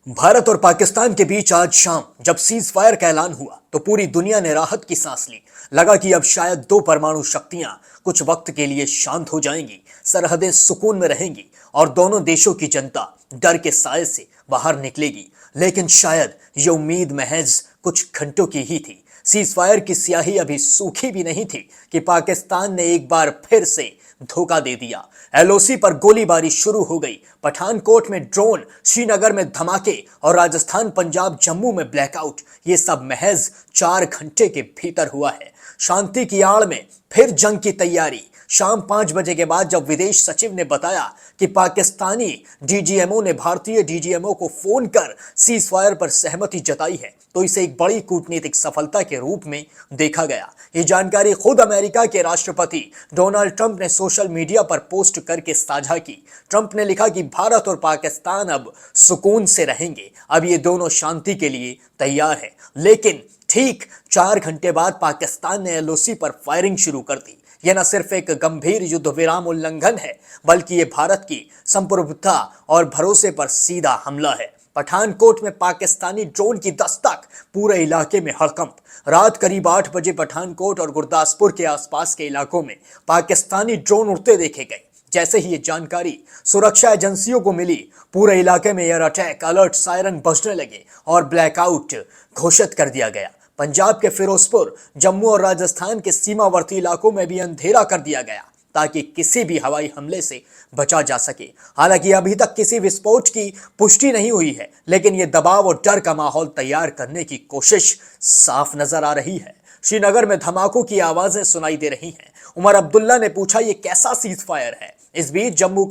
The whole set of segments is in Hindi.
भारत और पाकिस्तान के बीच आज शाम जब सीज फायर का ऐलान हुआ तो पूरी दुनिया ने राहत की सांस ली। लगा कि अब शायद दो परमाणु शक्तियां कुछ वक्त के लिए शांत हो जाएंगी, सरहदें सुकून में रहेंगी और दोनों देशों की जनता डर के साए से बाहर निकलेगी। लेकिन शायद ये उम्मीद महज कुछ घंटों की ही थी। सीज फायर की स्याही अभी सूखी भी नहीं थी कि पाकिस्तान ने एक बार फिर से धोखा दे दिया। एलओसी पर गोलीबारी शुरू हो गई। पठानकोट में ड्रोन, श्रीनगर में धमाके और राजस्थान, पंजाब, जम्मू में ब्लैकआउट। ये सब महज 4 घंटे के भीतर हुआ है। शांति की आड़ में फिर जंग की तैयारी। शाम 5 बजे के बाद जब विदेश सचिव ने बताया कि पाकिस्तानी डीजीएमओ ने भारतीय डीजीएमओ को फोन कर सीज फायर पर सहमति जताई है, तो इसे एक बड़ी कूटनीतिक सफलता के रूप में देखा गया। ये जानकारी खुद अमेरिका के राष्ट्रपति डोनाल्ड ट्रंप ने सोशल मीडिया पर पोस्ट करके साझा की। ट्रंप ने लिखा कि भारत और पाकिस्तान अब सुकून से रहेंगे, अब ये दोनों शांति के लिए तैयार है। लेकिन ठीक 4 घंटे बाद पाकिस्तान ने एलओसी पर फायरिंग शुरू कर दी। यह न सिर्फ एक गंभीर युद्ध विराम उल्लंघन है, बल्कि ये भारत की संप्रभुता और भरोसे पर सीधा हमला है। पठानकोट में पाकिस्तानी ड्रोन की दस्तक, पूरे इलाके में हड़कंप। रात करीब 8 बजे पठानकोट और गुरदासपुर के आसपास के इलाकों में पाकिस्तानी ड्रोन उड़ते देखे गए। जैसे ही ये जानकारी सुरक्षा एजेंसियों को मिली, पूरे इलाके में एयर अटैक अलर्ट सायरन बजने लगे और ब्लैकआउट घोषित कर दिया गया। पंजाब के फिरोजपुर, जम्मू और राजस्थान के सीमावर्ती इलाकों में भी अंधेरा कर दिया गया ताकि किसी भी हवाई हमले से बचा जा सके। हालांकि अभी तक किसी विस्फोट की पुष्टि नहीं हुई है, लेकिन यह दबाव और डर का माहौल तैयार करने की कोशिश साफ नजर आ रही है। श्रीनगर में धमाकों की आवाजें सुनाई दे रही हैं। उमर अब्दुल्ला ने पूछा, ये कैसा सीज फायर है? इस बीच जम्मू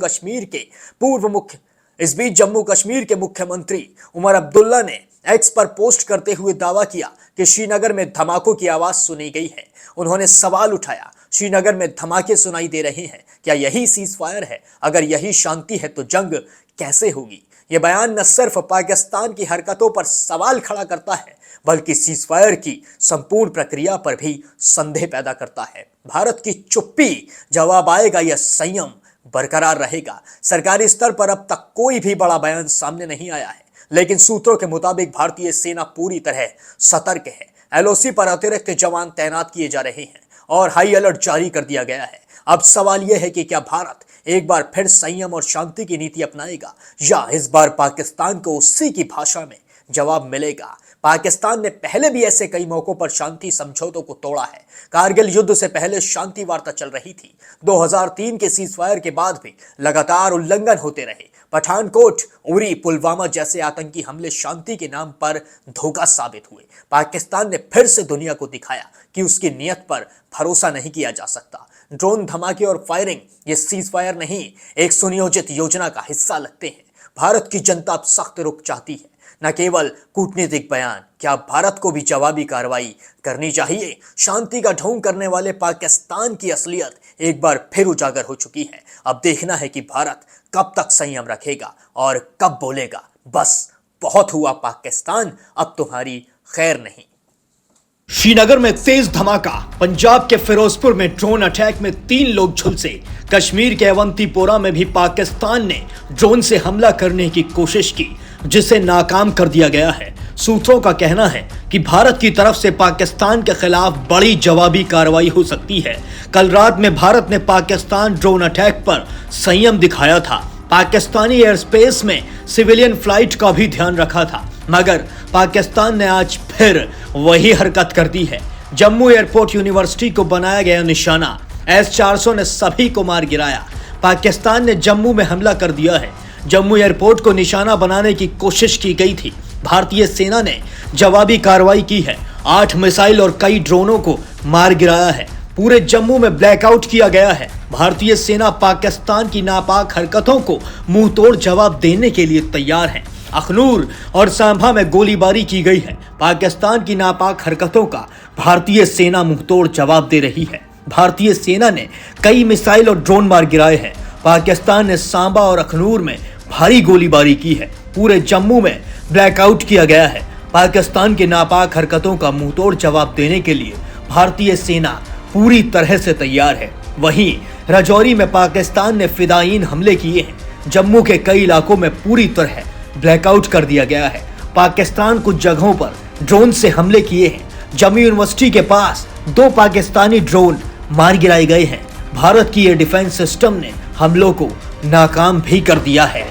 कश्मीर के मुख्यमंत्री उमर अब्दुल्ला ने एक्स पर पोस्ट करते हुए दावा किया कि श्रीनगर में धमाकों की आवाज सुनी गई है। उन्होंने सवाल उठाया, श्रीनगर में धमाके सुनाई दे रहे हैं, क्या यही सीज फायर है? अगर यही शांति है तो जंग कैसे होगी? यह बयान न सिर्फ पाकिस्तान की हरकतों पर सवाल खड़ा करता है, बल्कि सीज फायर की संपूर्ण प्रक्रिया पर भी संदेह पैदा करता है। भारत की चुप्पी जवाब आएगा या संयम बरकरार रहेगा? सरकारी स्तर पर अब तक कोई भी बड़ा बयान सामने नहीं आया है, लेकिन सूत्रों के मुताबिक भारतीय सेना पूरी तरह सतर्क है। एलओसी पर अतिरिक्त जवान तैनात किए जा रहे हैं और हाई अलर्ट जारी कर दिया गया है। अब सवाल यह है कि क्या भारत एक बार फिर संयम और शांति की नीति अपनाएगा, या इस बार पाकिस्तान को उसी की भाषा में जवाब मिलेगा? पाकिस्तान ने पहले भी ऐसे कई मौकों पर शांति समझौतों को तोड़ा है। कारगिल युद्ध से पहले शांति वार्ता चल रही थी। 2003 के सीज फायर के बाद भी लगातार उल्लंघन होते रहे। पठानकोट, उरी, पुलवामा जैसे आतंकी हमले शांति के नाम पर धोखा साबित हुए। पाकिस्तान ने फिर से दुनिया को दिखाया कि उसकी नीयत पर भरोसा नहीं किया जा सकता। ड्रोन धमाके और फायरिंग ये सीज फायर नहीं, एक सुनियोजित योजना का हिस्सा लगते हैं। भारत की जनता अब सख्त रुख चाहती है, न केवल कूटनीतिक बयान। क्या भारत को भी जवाबी कार्रवाई करनी चाहिए? शांति का ढोंग करने वाले पाकिस्तान की असलियत एक बार फिर उजागर हो चुकी है। अब देखना है कि भारत कब तक संयम रखेगा और कब बोलेगा, बस बहुत हुआ पाकिस्तान, अब तुम्हारी खैर नहीं। श्रीनगर में तेज धमाका, पंजाब के फिरोजपुर में ड्रोन अटैक में 3 लोग झुलसे। कश्मीर के अवंतीपोरा में भी पाकिस्तान ने ड्रोन से हमला करने की कोशिश की, जिसे नाकाम कर दिया गया है। सूत्रों का कहना है कि भारत की तरफ से पाकिस्तान के खिलाफ बड़ी जवाबी कार्रवाई हो सकती है। कल रात में भारत ने पाकिस्तान ड्रोन अटैक पर संयम दिखाया था। पाकिस्तानी एयर स्पेस में सिविलियन फ्लाइट का भी ध्यान रखा था, मगर पाकिस्तान ने आज फिर वही हरकत कर दी है। जम्मू एयरपोर्ट यूनिवर्सिटी को बनाया गया निशाना, S-400 ने सभी को मार गिराया। पाकिस्तान ने जम्मू में हमला कर दिया है। जम्मू एयरपोर्ट को निशाना बनाने की कोशिश की गई थी। भारतीय सेना ने जवाबी कार्रवाई की है। 8 मिसाइल और कई ड्रोनों को मार गिराया है। पूरे जम्मू में ब्लैकआउट किया गया है। भारतीय सेना पाकिस्तान की नापाक हरकतों को मुंहतोड़ जवाब देने के लिए तैयार है। अखनूर और सांभा में गोलीबारी की गई है। पाकिस्तान की नापाक हरकतों का भारतीय सेना मुंहतोड़ जवाब दे रही है। भारतीय सेना ने कई मिसाइल और ड्रोन मार गिराए हैं। पाकिस्तान ने सांबा और अखनूर में भारी गोलीबारी की है। पूरे जम्मू में ब्लैकआउट किया गया है। पाकिस्तान के नापाक हरकतों का मुंहतोड़ जवाब देने के लिए भारतीय सेना पूरी तरह से तैयार है। वहीं राजौरी में पाकिस्तान ने फिदायीन हमले किए हैं। जम्मू के कई इलाकों में पूरी तरह ब्लैकआउट कर दिया गया है। पाकिस्तान कुछ जगहों पर ड्रोन से हमले किए हैं। जम्मू यूनिवर्सिटी के पास 2 पाकिस्तानी ड्रोन मार गिराए गए हैं। भारत की ये डिफेंस सिस्टम ने हमलों को नाकाम भी कर दिया है।